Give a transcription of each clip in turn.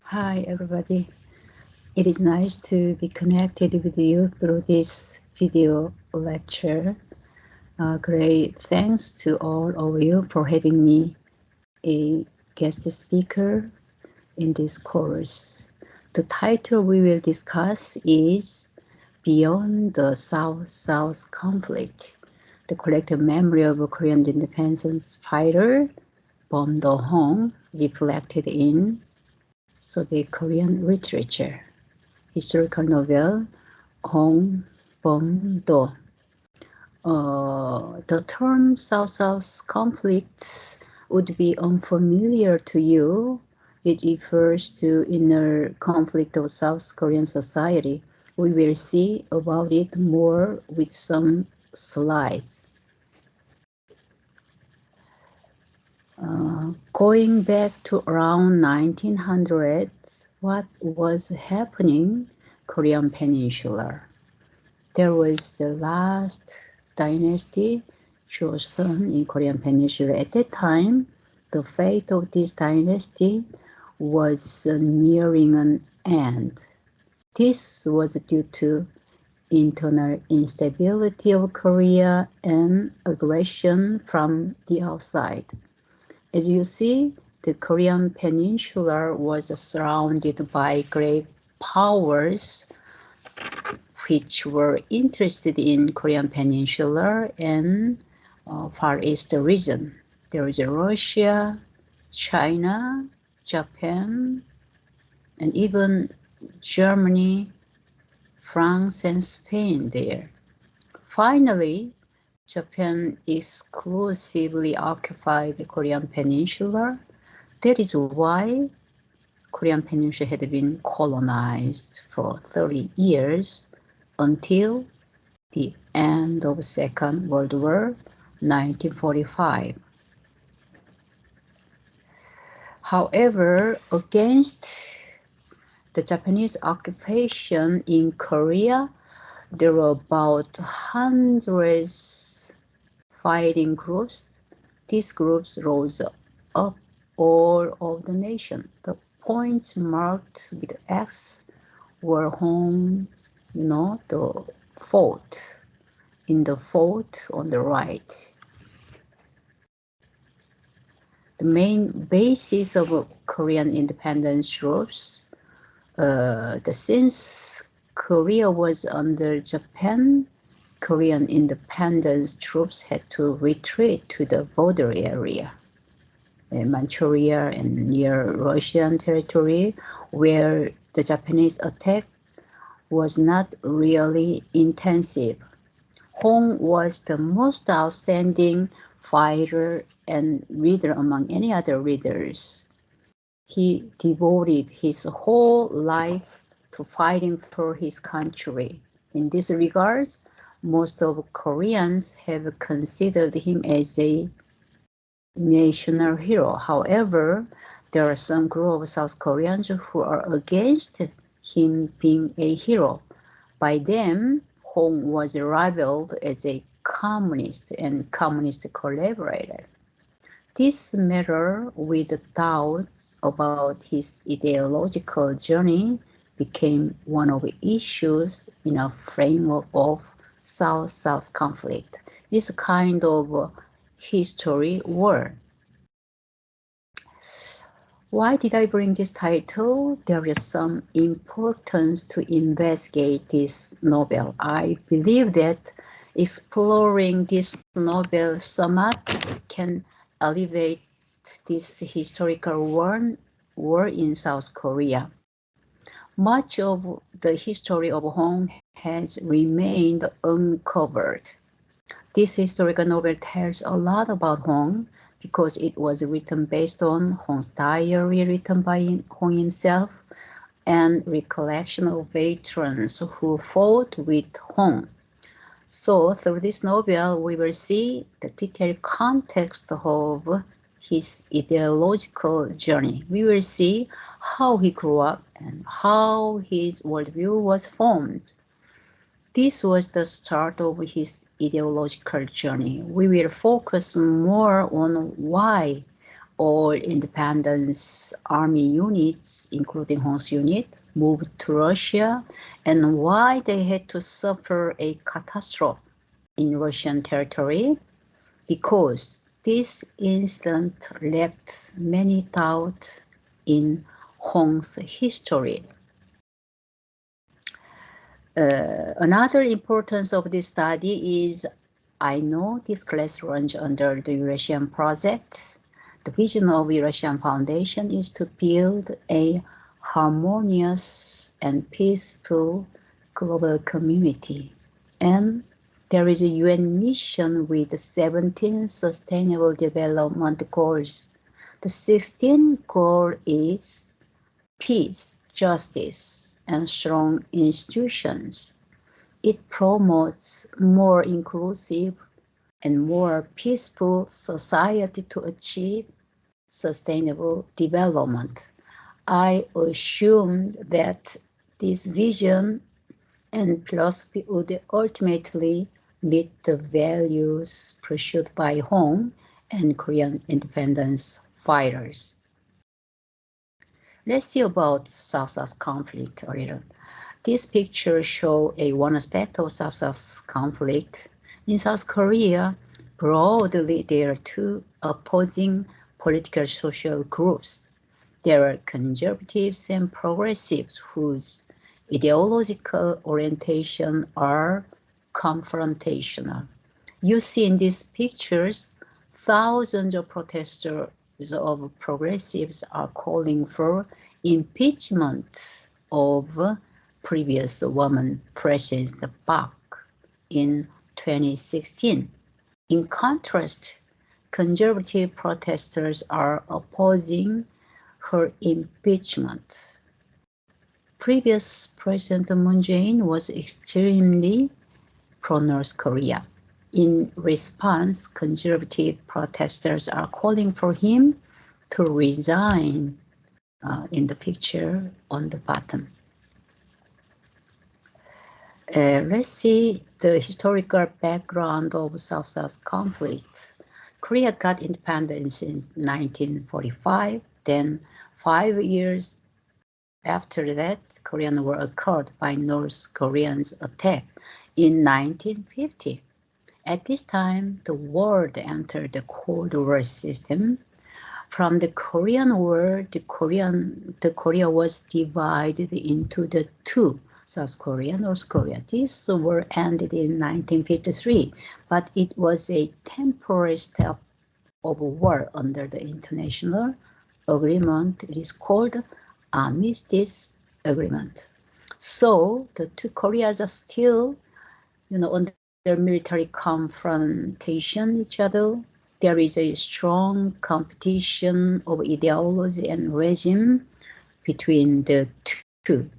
Hi everybody. It is nice to be connected with you through this video lecture. Great thanks to all of you for having me a guest speaker in this course. The title we will discuss is Beyond the South-South Conflict, the collective memory of a Korean independence fighter, Bom Do-hong, reflected in Soviet Korean literature. Historical novel Hong Bom Do. The term South-South conflict would be unfamiliar to you. It refers to inner conflict of South Korean society. We will see about it more with some slides. Going back to around 1900, what was happening Korean Peninsula? There was the last dynasty, Joseon, in Korean Peninsula. At that time, the fate of this dynasty was nearing an end. This was due to internal instability of Korea and aggression from the outside. As you see, the Korean Peninsula was surrounded by great powers which were interested in Korean Peninsula and Far East region. There is Russia, China, Japan, and even Germany, France, and Spain there. Finally, Japan exclusively occupied the Korean Peninsula. That is why Korean Peninsula had been colonized for 30 years until the end of Second World War, 1945. However, against the Japanese occupation in Korea, there were about hundreds fighting groups. These groups rose up all over the nation. The points marked with X were home, the fort. In the fort on the right. The main basis of Korean independence troops, since Korea was under Japan, Korean independence troops had to retreat to the border area, Manchuria and near Russian territory, where the Japanese attack was not really intensive. Hong was the most outstanding fighter and leader among any other leaders. He devoted his whole life to fighting for his country. In this regard, most of Koreans have considered him as a national hero. However, there are some group of South Koreans who are against him being a hero. By them, Hong was rivaled as a communist and communist collaborator. This matter with doubts about his ideological journey became one of the issues in a framework of South-South conflict. This kind of history war. Why did I bring this title? There is some importance to investigate this novel. I believe that exploring this novel somewhat can elevate this historical war in South Korea. Much of the history of Hong has remained uncovered. This historical novel tells a lot about Hong because it was written based on Hong's diary written by Hong himself and recollection of veterans who fought with Hong. So through this novel, we will see the detailed context of his ideological journey. We will see how he grew up and how his worldview was formed. This was the start of his ideological journey. We will focus more on why all independence army units, including Hong's unit, moved to Russia, and why they had to suffer a catastrophe in Russian territory, because this incident left many doubts in Hong's history. Another importance of this study is, I know this class runs under the Eurasian project. The vision of Eurasian Foundation is to build a harmonious and peaceful global community. And there is a UN mission with 17 Sustainable Development Goals. The 16th goal is peace, justice, and strong institutions. It promotes more inclusive and more peaceful society to achieve sustainable development. I assume that this vision and philosophy would ultimately meet the values pursued by Hong and Korean independence fighters. Let's see about South-South conflict a little. This picture shows one aspect of South-South conflict. In South Korea, broadly there are two opposing political social groups. There are conservatives and progressives whose ideological orientation are confrontational. You see in these pictures, thousands of protesters of progressives are calling for impeachment of previous woman President Park in 2016. In contrast, conservative protesters are opposing her impeachment. Previous President Moon Jae-in was extremely pro-North Korea. In response, conservative protesters are calling for him to resign in the picture on the bottom. Let's see the historical background of South-South conflict. Korea got independence in 1945. Then 5 years after that, Korean War occurred by North Koreans' attack in 1950. At this time, the world entered the Cold War system. From the Korean War, the Korea was divided into the two, South Korea, North Korea. This war ended in 1953, but it was a temporary step of war under the international agreement. It is called Armistice Agreement. So the two Koreas are still, under military confrontation each other. There is a strong competition of ideology and regime between the two.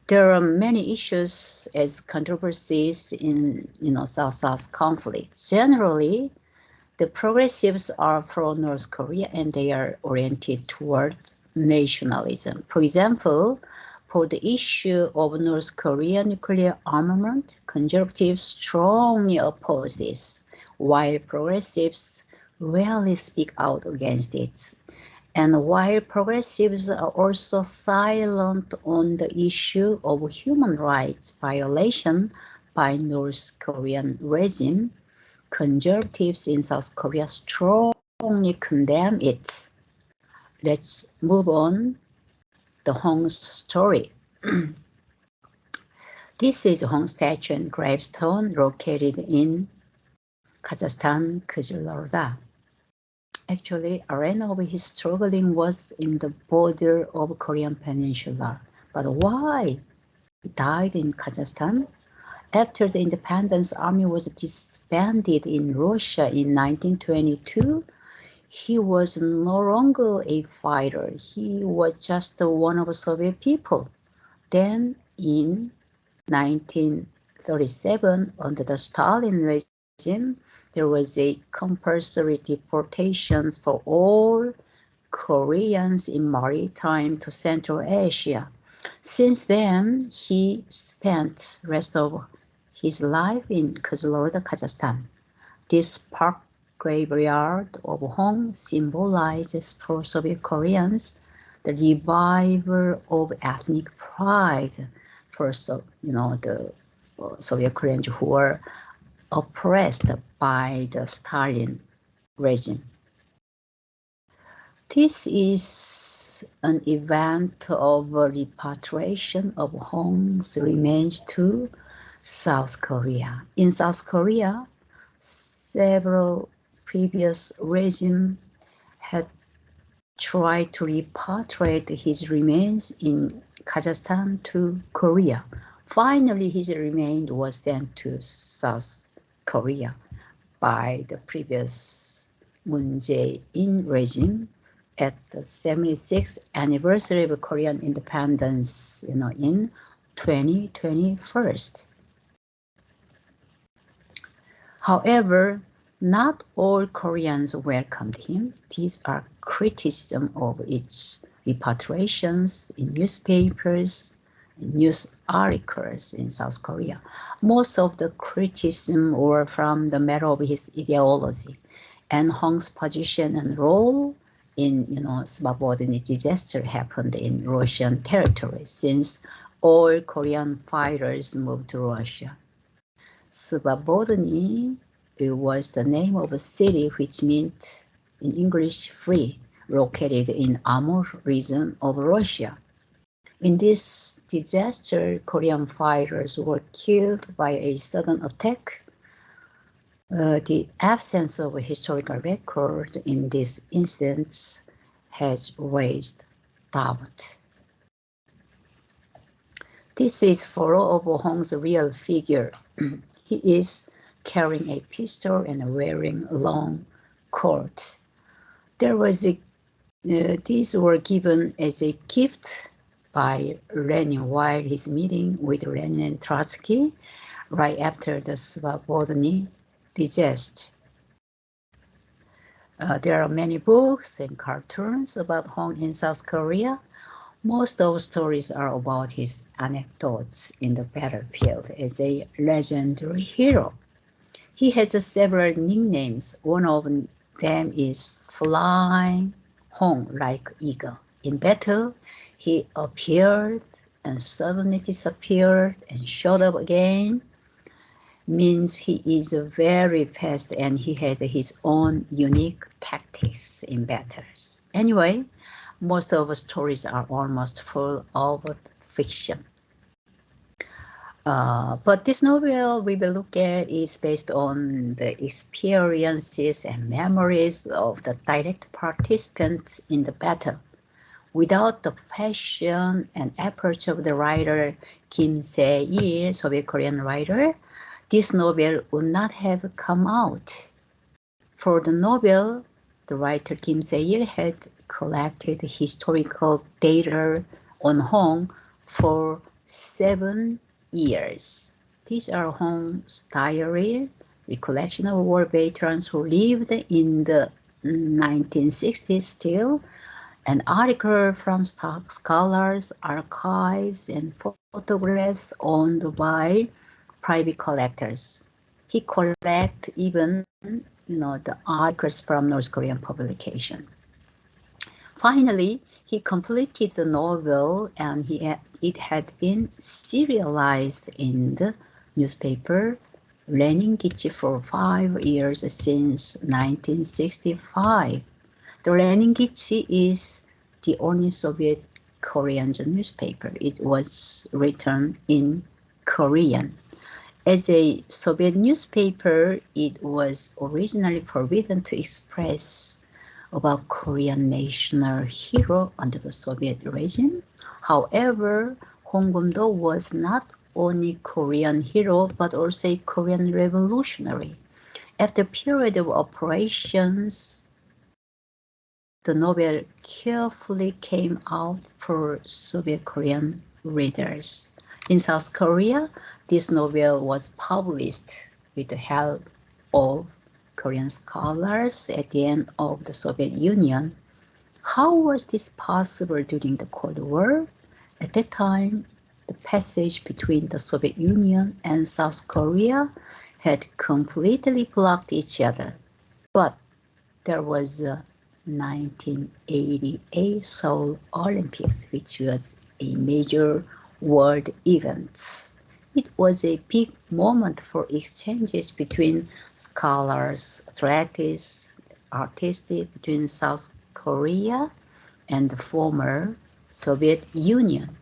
There are many issues as controversies in South-South conflicts. Generally, the progressives are pro-North Korea and they are oriented toward nationalism. For example, for the issue of North Korea nuclear armament, conservatives strongly oppose this, while progressives rarely speak out against it. And while progressives are also silent on the issue of human rights violation by North Korean regime, conservatives in South Korea strongly condemn it. Let's move on. The Hong's story. This is Hong's statue and gravestone located in Kazakhstan, Kizilorda. Actually, arena of his struggling was in the border of Korean Peninsula. But why? He died in Kazakhstan. After the independence army was disbanded in Russia in 1922, he was no longer a fighter. He was just one of the Soviet people. Then in 1937, under the Stalin regime, there was a compulsory deportations for all Koreans in maritime to Central Asia. Since then, he spent the rest of his life in Kizilorda, Kazakhstan. This sparked graveyard of home symbolizes for Soviet Koreans the revival of ethnic pride for the Soviet Koreans who were oppressed by the Stalin regime. This is an event of repatriation of Hong's remains to South Korea. In South Korea, several previous regimes had tried to repatriate his remains in Kazakhstan to Korea. Finally, his remains was sent to South Korea by the previous Moon Jae-in regime at the 76th anniversary of Korean independence, in 2021. However, not all Koreans welcomed him. These are criticism of its repatriations in newspapers, news articles in South Korea. Most of the criticism were from the matter of his ideology and Hong's position and role in, subordinate disaster happened in Russian territory since all Korean fighters moved to Russia. Svobodny was the name of a city which meant in English free, located in Amur region of Russia. In this disaster, Korean fighters were killed by a sudden attack. The absence of a historical record in this instance has raised doubt. This is photo of Hong's real figure. He is carrying a pistol and wearing a long coat. These were given as a gift by Lenin while his meeting with Lenin and Trotsky right after the Svobodny disaster. There are many books and cartoons about Hong in South Korea. Most of the stories are about his anecdotes in the battlefield as a legendary hero. He has several nicknames. One of them is Flying Hong, like eagle. In battle, he appeared and suddenly disappeared and showed up again. Means he is very fast and he had his own unique tactics in battles. Anyway, most of the stories are almost full of fiction. But this novel we will look at is based on the experiences and memories of the direct participants in the battle. Without the passion and approach of the writer Kim Se-il, Soviet Korean writer, this novel would not have come out. For the novel, the writer Kim Se-il had collected historical data on Hong for 7 years. These are Hong's diary, recollection of war veterans who lived in the 1960s still, an article from scholars, archives, and photographs owned by private collectors. He collected even, the articles from North Korean publication. Finally, he completed the novel and it had been serialized in the newspaper Lenin Gichi for 5 years since 1965. The Lenin Gichi is the only Soviet Korean newspaper. It was written in Korean. As a Soviet newspaper, it was originally forbidden to express about Korean national hero under the Soviet regime. However, Hong Gum-do was not only Korean hero but also a Korean revolutionary. After a period of operations, the novel carefully came out for Soviet Korean readers. In South Korea, this novel was published with the help of Korean scholars at the end of the Soviet Union. How was this possible during the Cold War? At that time, the passage between the Soviet Union and South Korea had completely blocked each other. But there was a 1988 Seoul Olympics, which was a major world event. It was a big moment for exchanges between scholars, athletes, artists between South Korea and the former Soviet Union.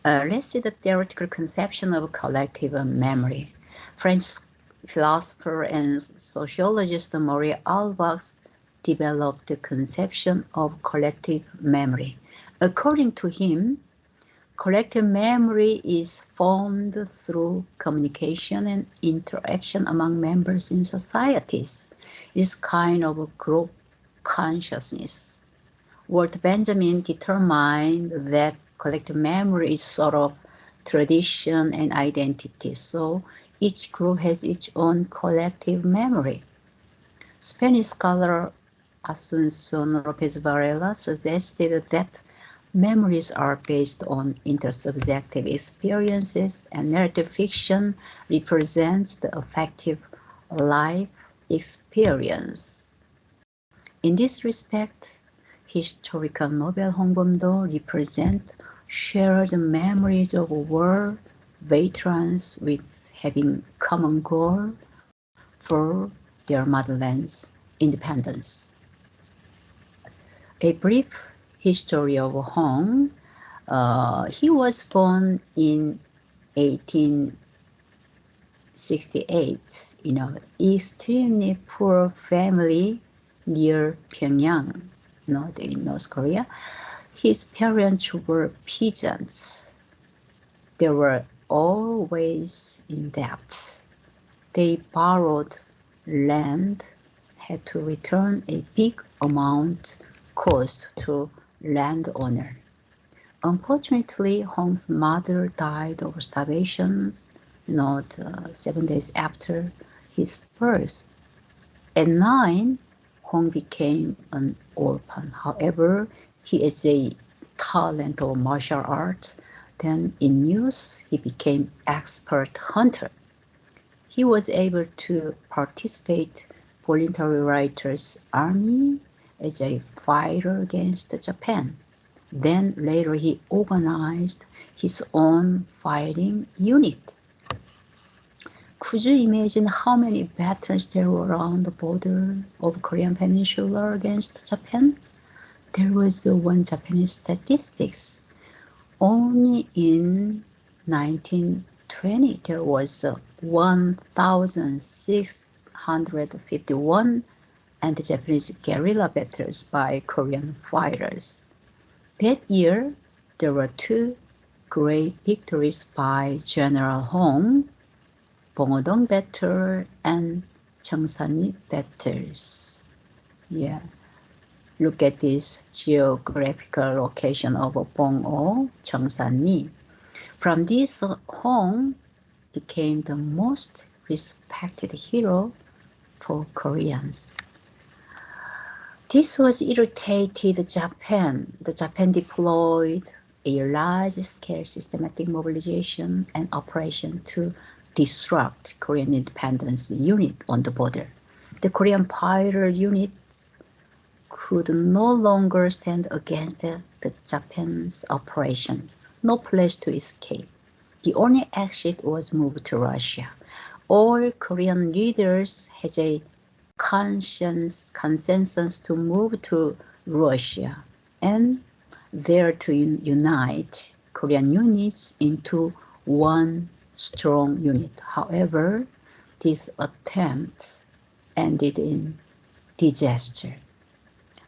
Let's see the theoretical conception of collective memory. French philosopher and sociologist Maurice Alvax developed the conception of collective memory. According to him, collective memory is formed through communication and interaction among members in societies. It is kind of a group consciousness. Walt Benjamin determined that collective memory is sort of tradition and identity, so each group has its own collective memory. Spanish scholar Asunción López Varela suggested that memories are based on intersubjective experiences, and narrative fiction represents the affective life experience. In this respect, historical novel 홍범도 represent shared memories of war veterans with having common goal for their motherland's independence. A brief history of Hong. He was born in 1868 in an extremely poor family near Pyongyang, in North Korea. His parents were peasants. They were always in debt. They borrowed land, had to return a big amount cost to landowner. Unfortunately, Hong's mother died of starvation, 7 days after his birth. At 9, Hong became an orphan. However, he is a talent of martial arts. Then in youth, he became expert hunter. He was able to participate voluntary writers' army as a fighter against Japan. Then later he organized his own fighting unit. Could you imagine how many battles there were on the border of Korean Peninsula against Japan? There was one Japanese statistics. Only in 1920 there was 1,651 anti-Japanese guerrilla battles by Korean fighters. That year, there were 2 great victories by General Hong, Bongodong Battle and Cheongsan battles. Yeah. Look at this geographical location of Bongao, Cheongsan. From this, Hong became the most respected hero for Koreans. This was irritated Japan. The Japan deployed a large-scale systematic mobilization and operation to disrupt Korean independence unit on the border. The Korean fighter units could no longer stand against the Japan's operation. No place to escape. The only exit was moved to Russia. All Korean leaders had a consensus to move to Russia and there to unite Korean units into one strong unit. However, this attempt ended in disaster.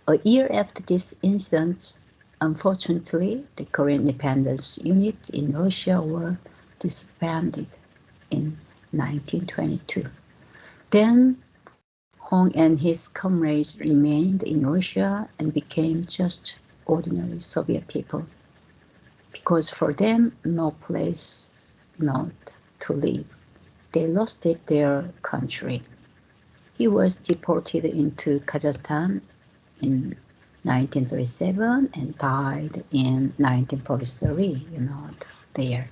A year after this incident, unfortunately, the Korean independence unit in Russia were disbanded in 1922. Then Hong and his comrades remained in Russia and became just ordinary Soviet people, because for them no place not to live. They lost their country. He was deported into Kazakhstan in 1937 and died in 1943, there.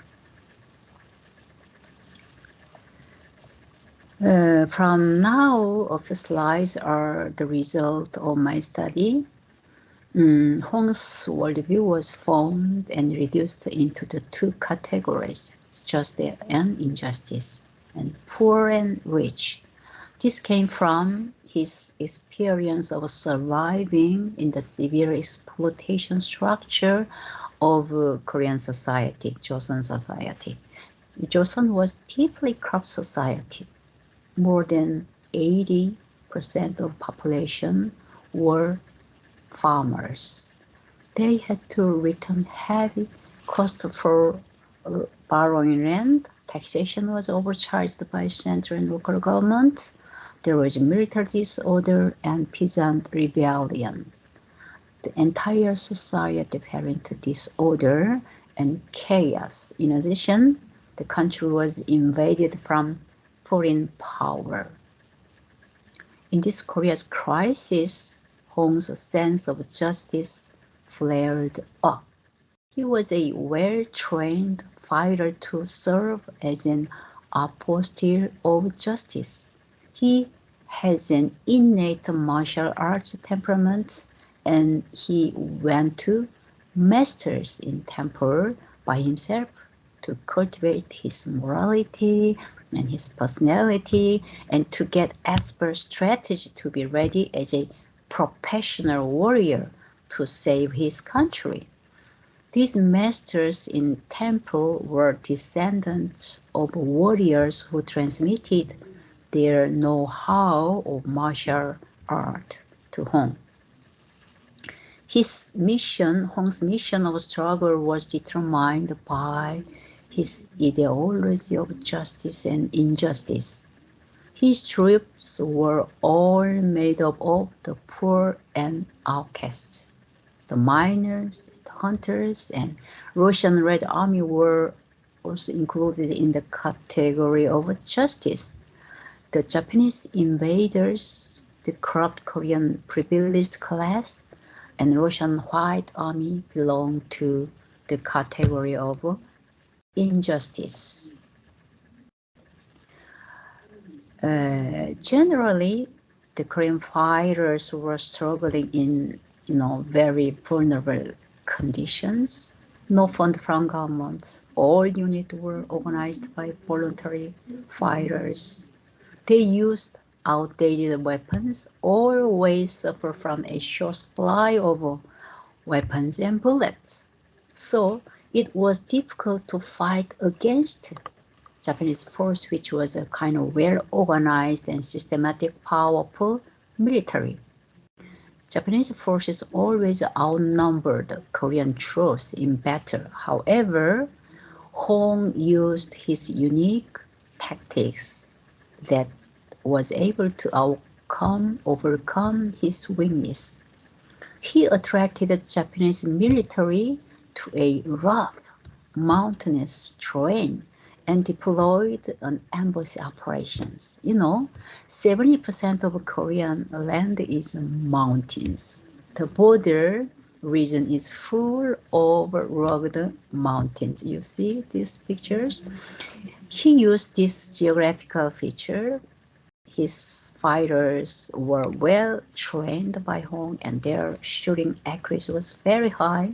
From now, a few slides are the result of my study. Hong's worldview was formed and reduced into the two categories, justice and injustice, and poor and rich. This came from his experience of surviving in the severe exploitation structure of Korean society, Joseon society. Joseon was deeply corrupt society. More than 80% of population were farmers. They had to return heavy costs for borrowing land. Taxation was overcharged by central and local government. There was military disorder and peasant rebellions. The entire society fell into disorder and chaos. In addition, the country was invaded from foreign power. In this Korea's crisis, Hong's sense of justice flared up. He was a well-trained fighter to serve as an apostle of justice. He has an innate martial arts temperament, and he went to masters in temple by himself to cultivate his morality and his personality and to get expert strategy to be ready as a professional warrior to save his country. These masters in temple were descendants of warriors who transmitted their know-how of martial art to Hong. Hong's mission of struggle was determined by his ideology of justice and injustice. His troops were all made up of the poor and outcasts. The miners, the hunters, and Russian Red Army were also included in the category of justice. The Japanese invaders, the corrupt Korean privileged class, and Russian White Army belonged to the category of injustice. Generally, the Korean fighters were struggling in very vulnerable conditions. No fund from government. All units were organized by voluntary fighters. They used outdated weapons, always suffer from a short supply of weapons and bullets. So it was difficult to fight against Japanese force, which was a kind of well-organized and systematic, powerful military. Japanese forces always outnumbered Korean troops in battle. However, Hong used his unique tactics that was able to overcome his weakness. He attracted the Japanese military to a rough, mountainous terrain and deployed on ambush operations. 70% of Korean land is mountains. The border region is full of rugged mountains. You see these pictures? He used this geographical feature. His fighters were well trained by Hong and their shooting accuracy was very high.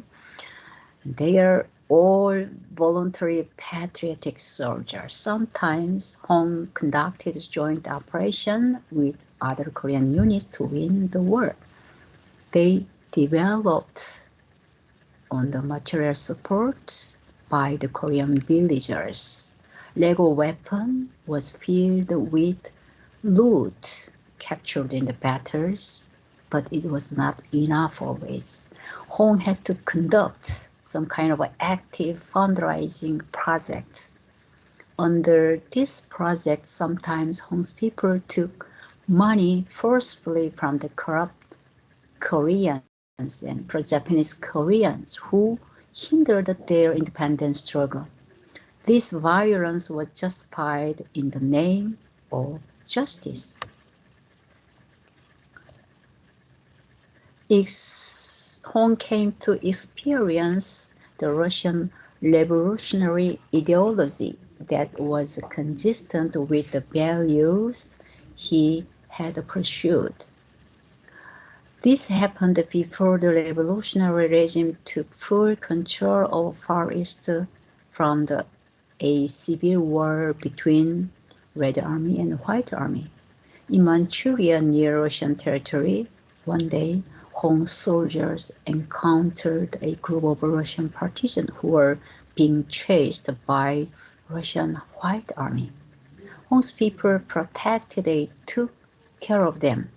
They are all voluntary patriotic soldiers. Sometimes Hong conducted joint operations with other Korean units to win the war. They developed on the material support by the Korean villagers. Lego weapon was filled with loot captured in the battles, but it was not enough always. Hong had to conduct some kind of active fundraising project. Under this project, sometimes Hong's people took money forcefully from the corrupt Koreans and pro-Japanese Koreans who hindered their independence struggle. This violence was justified in the name of justice. Hong came to experience the Russian revolutionary ideology that was consistent with the values he had pursued. This happened before the revolutionary regime took full control of Far East from a civil war between Red Army and White Army. In Manchuria, near Russian territory, one day Hong soldiers encountered a group of Russian partisans who were being chased by Russian White Army. Hong's people protected and took care of them,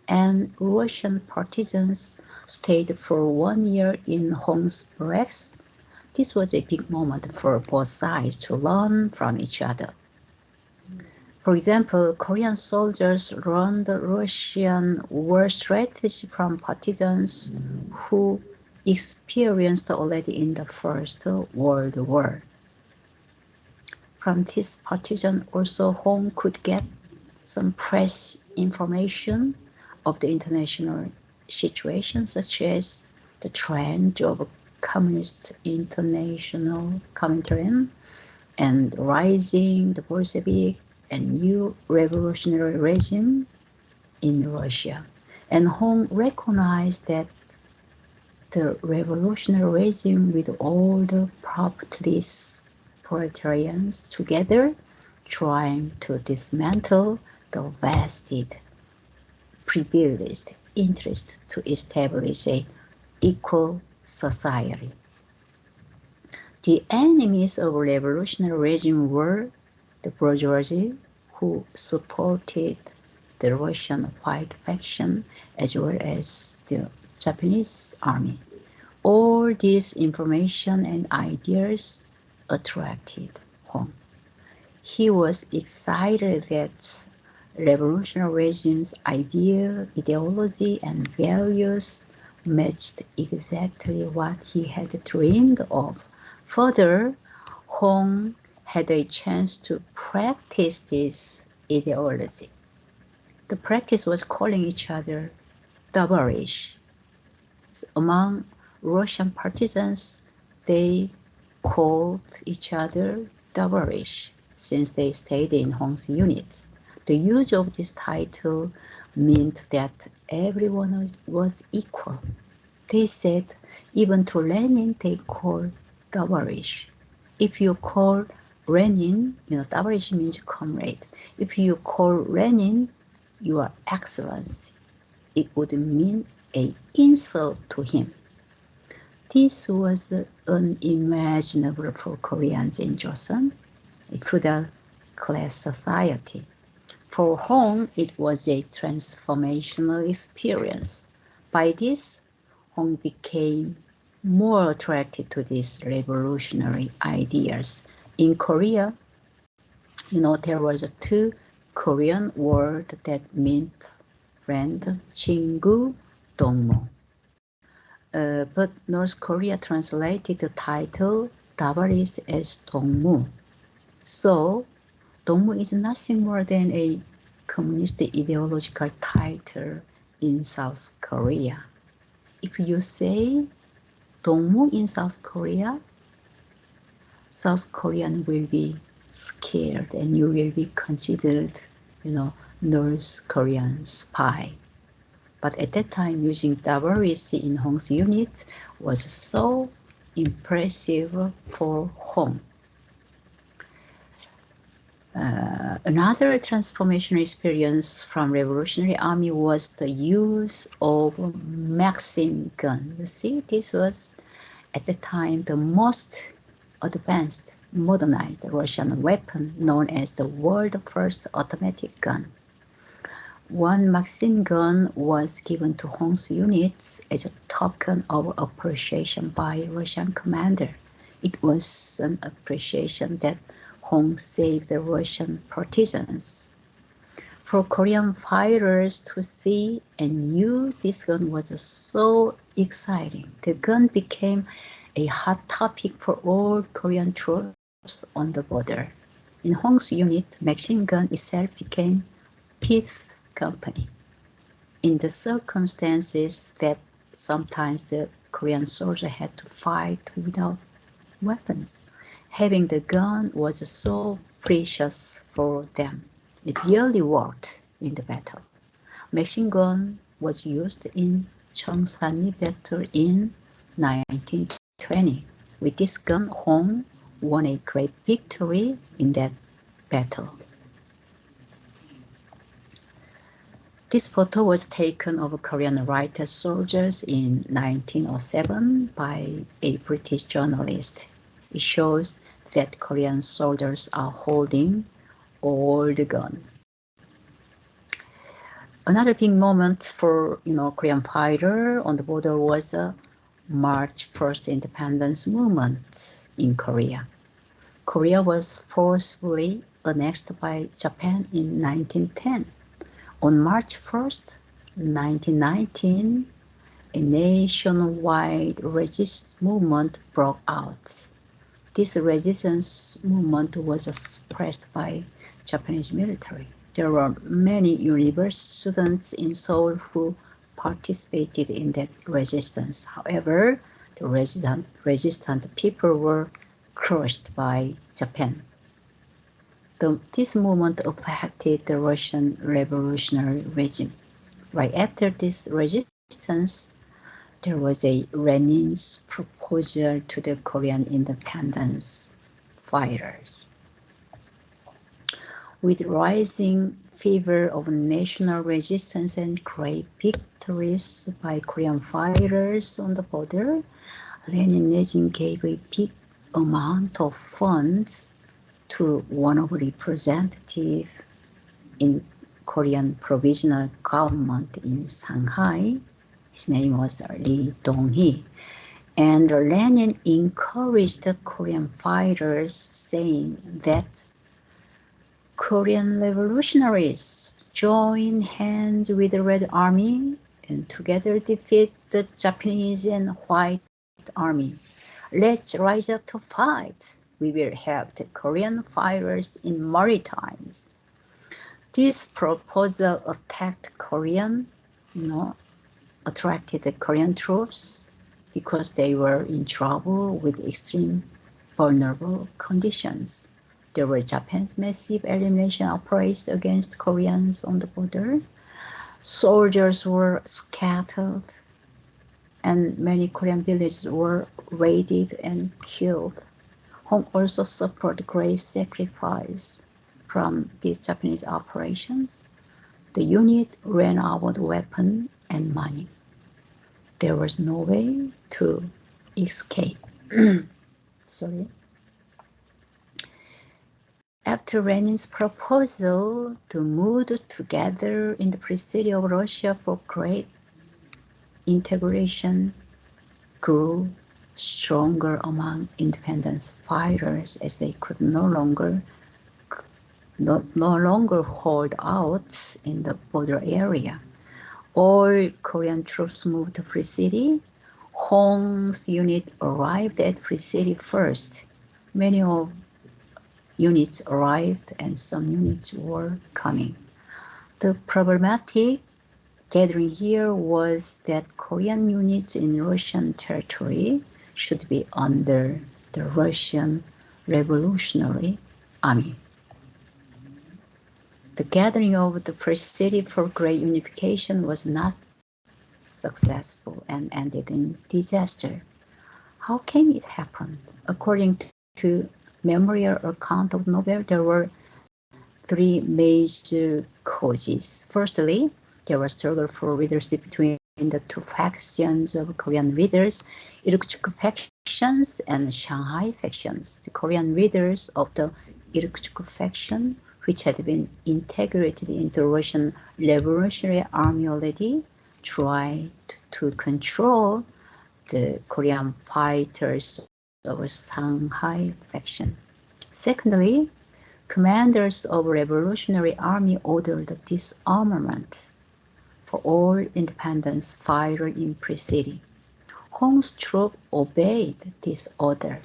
and Russian partisans stayed for 1 year in Hong's barracks. This was a big moment for both sides to learn from each other. For example, Korean soldiers learned Russian war strategy from partisans who experienced already in the First World War. From this partisan also Hong could get some press information of the international situation, such as the trend of Communist International Comintern and rising the Bolshevik and new revolutionary regime in Russia. And Hong recognized that the revolutionary regime with all the properties proletarians together trying to dismantle the vested privileged interest to establish a equal society. The enemies of revolutionary regime were the bourgeoisie, who supported the Russian white faction as well as the Japanese army. All this information and ideas attracted Hong. He was excited that revolutionary regime's ideology and values matched exactly what he had dreamed of. Further, Hong had a chance to practice this ideology. The practice was calling each other tavarish. Among Russian partisans, they called each other tavarish since they stayed in Hong's units. The use of this title meant that everyone was equal. They said even to Lenin they called tavarish. If you call Lenin, tavarish means comrade. If you call Lenin your excellency, it would mean an insult to him. This was unimaginable for Koreans in Joseon, a feudal class society. For Hong, it was a transformational experience. By this, Hong became more attracted to these revolutionary ideas. In Korea, there was two Korean words that meant friend, 친구, 동무. But North Korea translated the title Dabaris as 동무. So, 동무 is nothing more than a communist ideological title in South Korea. If you say 동무 in South Korea, South Korean will be scared and you will be considered, North Korean spy. But at that time, using Tavares in Hong's unit was so impressive for Hong. Another transformation experience from Revolutionary Army was the use of Maxim gun. You see, this was at the time the most advanced, modernized Russian weapon known as the world's first automatic gun. One Maxim gun was given to Hong's units as a token of appreciation by Russian commander. It was an appreciation that Hong saved the Russian partisans. For Korean fighters to see and use this gun was so exciting. The gun became a hot topic for all Korean troops on the border. In Hong's unit, Maxim gun itself became fifth company. In the circumstances that sometimes the Korean soldier had to fight without weapons, Having the gun was so precious for them. It really worked in the battle. Machine gun was used in Cheongsanli battle in 1920. With this gun, Hong won a great victory in that battle. This photo was taken of Korean writer soldiers in 1907 by a British journalist. It shows that Korean soldiers are holding all the gun. Another big moment for Korean fighter on the border was a March 1st independence movement in Korea. Korea was forcefully annexed by Japan in 1910. On March 1st, 1919, a nationwide resistance movement broke out. This resistance movement was suppressed by Japanese military. There were many university students in Seoul who participated in that resistance. However, the resistant people were crushed by Japan. This movement affected the Russian revolutionary regime. Right after this resistance, there was a Lenin's proposal to the Korean independence fighters. With rising fever of national resistance and great victories by Korean fighters on the border, Lenin gave a big amount of funds to one of the representatives in Korean provisional government in Shanghai. His name was Lee Dong-hee. And Lenin encouraged the Korean fighters, saying that Korean revolutionaries join hands with the Red Army and together defeat the Japanese and White Army. Let's rise up to fight. We will help the Korean fighters in maritimes. This proposal attracted the Korean troops because they were in trouble with extreme vulnerable conditions. There were Japan's massive elimination operations against Koreans on the border. Soldiers were scattered and many Korean villages were raided and killed. Hong also suffered great sacrifice from these Japanese operations. The unit ran out of weapons and money. There was no way to escape. Sorry. After Lenin's proposal, the mood together in the Presidency of Russia for great integration grew stronger among independence fighters as they could no longer hold out in the border area. All Korean troops moved to Free City. Hong's unit arrived at Free City first. Many of units arrived and some units were coming. The problematic gathering here was that Korean units in Russian territory should be under the Russian Revolutionary Army. The gathering of the Presidency for Great Unification was not successful and ended in disaster. How can it happen? According to memorial account of Nobel, there were three major causes. Firstly, there was struggle for leadership between the two factions of Korean leaders, Irkutsk factions and Shanghai factions. The Korean leaders of the Irkutsk faction, which had been integrated into Russian Revolutionary Army already, tried to control the Korean fighters of Shanghai faction. Secondly, commanders of Revolutionary Army ordered disarmament for all independence fighters in Free City. Hong's troops obeyed this order.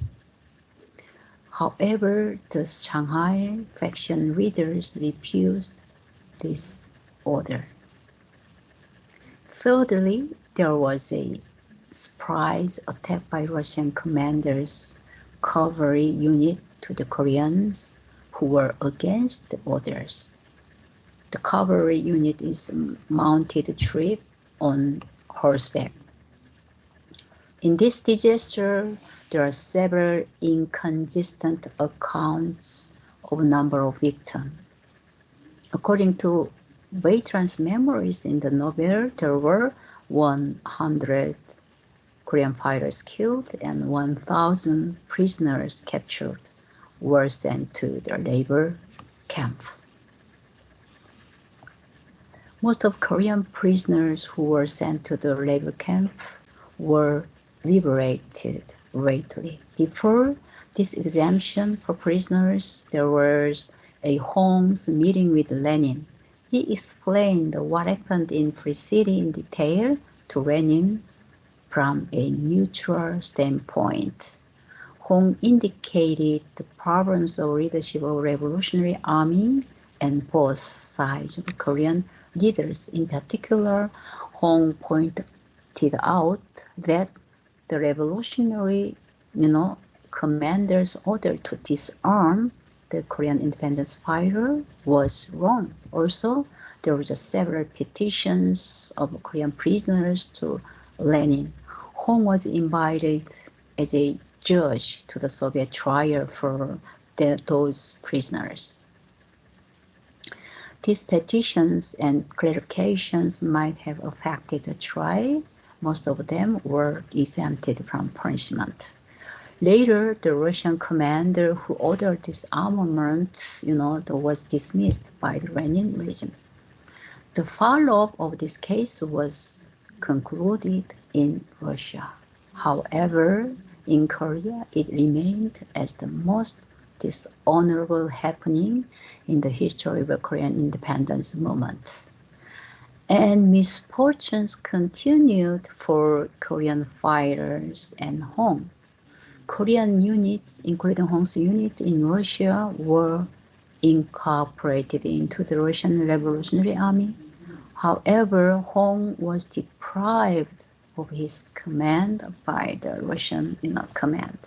However, the Shanghai faction leaders refused this order. Thirdly, there was a surprise attack by Russian commanders cavalry unit to the Koreans who were against the orders. The cavalry unit is mounted troop on horseback. In this disaster, there are several inconsistent accounts of number of victims. According to veterans' memories in the novel, there were 100 Korean fighters killed and 1,000 prisoners captured were sent to the labor camp. Most of Korean prisoners who were sent to the labor camp were liberated lately. Before this exemption for prisoners, there was a Hong's meeting with Lenin. He explained what happened in Free City in detail to Lenin from a neutral standpoint. Hong indicated the problems of leadership of Revolutionary Army and both sides of Korean leaders. In particular, Hong pointed out that the revolutionary, commander's order to disarm the Korean independence fighter was wrong. Also, there were several petitions of Korean prisoners to Lenin. Hong was invited as a judge to the Soviet trial for those prisoners. These petitions and clarifications might have affected the trial. Most of them were exempted from punishment. Later, the Russian commander who ordered disarmament, was dismissed by the Lenin regime. The follow-up of this case was concluded in Russia. However, in Korea, it remained as the most dishonorable happening in the history of the Korean independence movement. And misfortunes continued for Korean fighters and Hong. Korean units, including Hong's unit in Russia, were incorporated into the Russian Revolutionary Army. However, Hong was deprived of his command by the Russian command.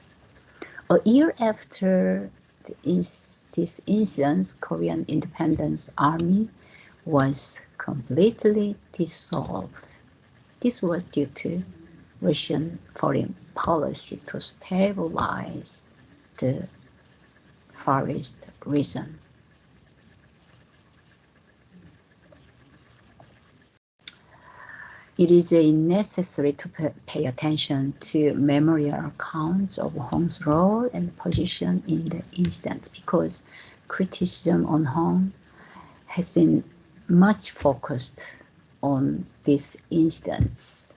A year after this incident, Korean Independence Army was completely dissolved. This was due to Russian foreign policy to stabilize the Far East region. It is necessary to pay attention to memorial accounts of Hong's role and position in the incident because criticism on Hong has been much focused on these incidents.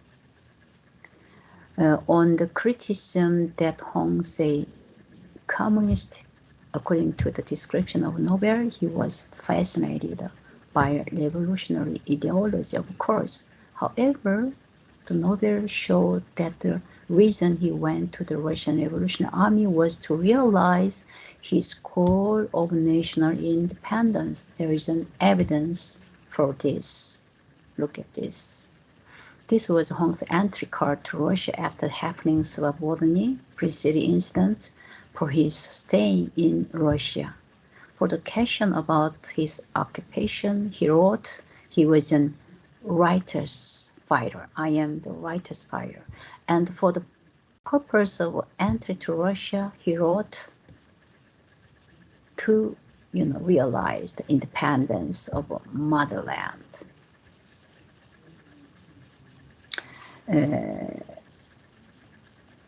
On the criticism that Hong say communist, according to the description of Nobel, he was fascinated by revolutionary ideology, of course. However, the Nobel showed that the reason he went to the Russian Revolutionary Army was to realize his goal of national independence. There is an evidence for this. Look at this. This was Hong's entry card to Russia after happenings of Vodny, Free-City incident, for his stay in Russia. For the question about his occupation, he wrote he was an writer's fighter. I am the writer's fighter. And for the purpose of entry to Russia, he wrote to realize the independence of motherland.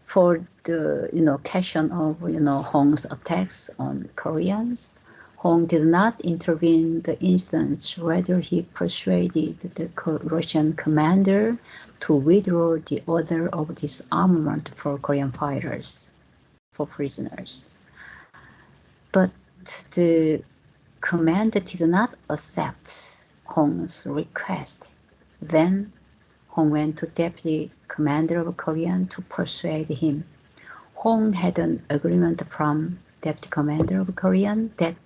For the question of Hong's attacks on Koreans, Hong did not intervene in the instance. Rather, he persuaded the Russian commander to withdraw the order of disarmament for Korean fighters, for prisoners. But the commander did not accept Hong's request. Then Hong went to Deputy Commander of Korean to persuade him. Hong had an agreement from Deputy Commander of Korean that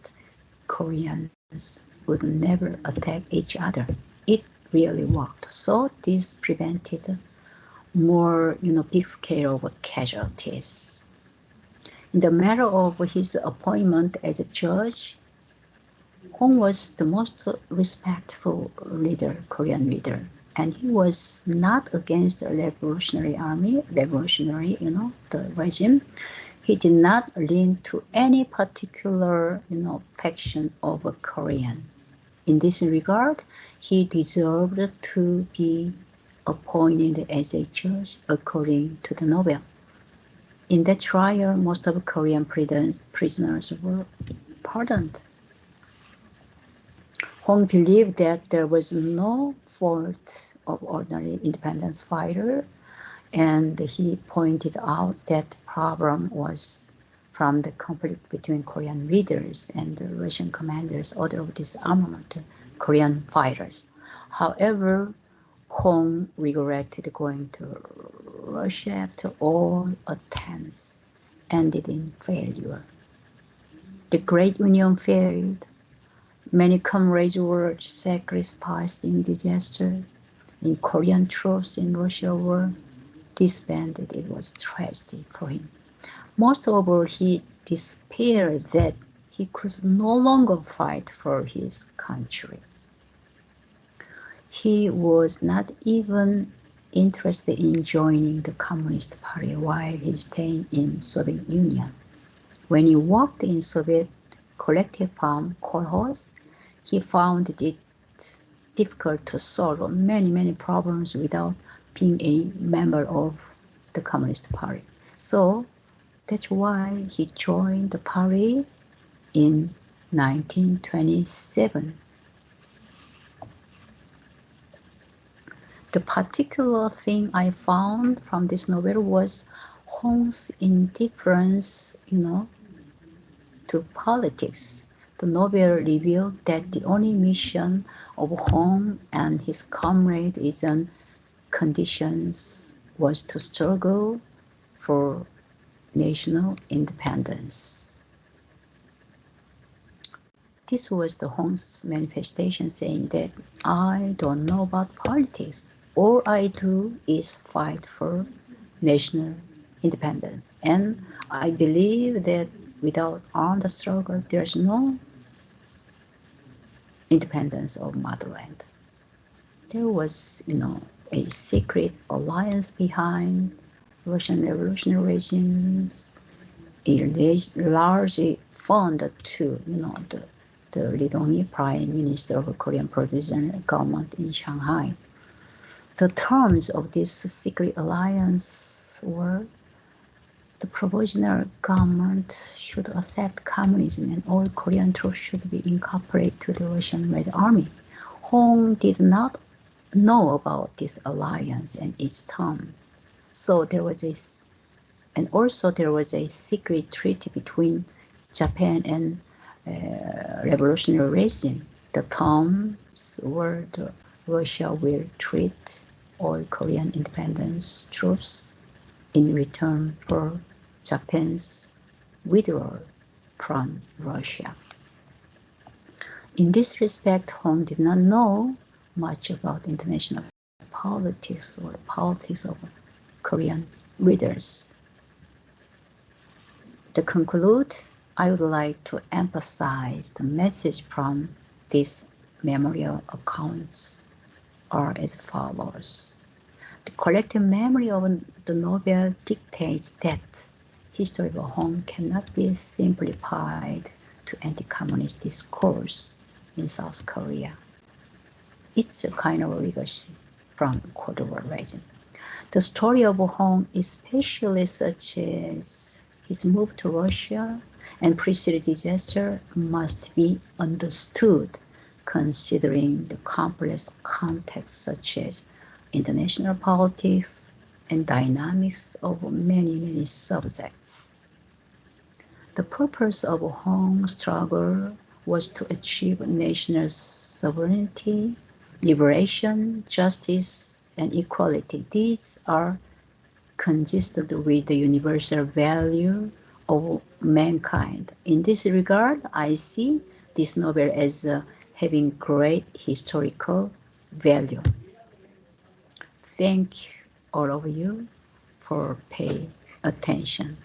Koreans would never attack each other. It really worked. So this prevented more, big scale of casualties. In the matter of his appointment as a judge, Hong was the most respectful leader, Korean leader, and he was not against the revolutionary army, the regime. He did not lean to any particular, factions of Koreans. In this regard, he deserved to be appointed as a judge according to the novel. In that trial, most of Korean prisoners were pardoned. Hong believed that there was no fault of ordinary independence fighter, and he pointed out that the problem was from the conflict between Korean leaders and the Russian commanders order of disarmament Korean fighters. However, Hong regretted going to Russia after all attempts ended in failure. The Great Union failed. Many comrades were sacrificed in disaster. In Korean troops in Russia were disbanded. It was tragedy for him. Most of all, he despaired that he could no longer fight for his country. He was not even interested in joining the Communist Party while he stayed in Soviet Union. When he worked in Soviet collective farm kolkhoz, he found it difficult to solve many problems without being a member of the Communist Party. So that's why he joined the party in 1927. The particular thing I found from this novel was Hong's indifference, to politics. The novel revealed that the only mission of Hong and his comrades in conditions was to struggle for national independence. This was the Hong's manifestation saying that I don't know about politics. All I do is fight for national independence. And I believe that without armed struggle, there's no independence of motherland. There was, a secret alliance behind Russian revolutionary regimes, a large fund to, the Lee Dong-hee, Prime Minister of the Korean Provisional Government in Shanghai. The terms of this secret alliance were the provisional government should accept communism and all Korean troops should be incorporated to the Russian Red Army. Hong did not know about this alliance and its terms. So there was a secret treaty between Japan and revolutionary regime. The terms were Russia will treat all Korean independence troops in return for Japan's withdrawal from Russia. In this respect, Hong did not know much about international politics or politics of Korean leaders. To conclude, I would like to emphasize the message from these memorial accounts are as follows. The collective memory of the novel dictates that history of Hong cannot be simplified to anti-communist discourse in South Korea. It's a kind of legacy from Cold War regime. The story of Hong, especially such as his move to Russia and preceding disaster, must be understood considering the complex context such as international politics and dynamics of many subjects. The purpose of Hong's struggle was to achieve national sovereignty, liberation, justice, and equality. These are consistent with the universal value of mankind. In this regard, I see this novel as having great historical value. Thank all of you for paying attention.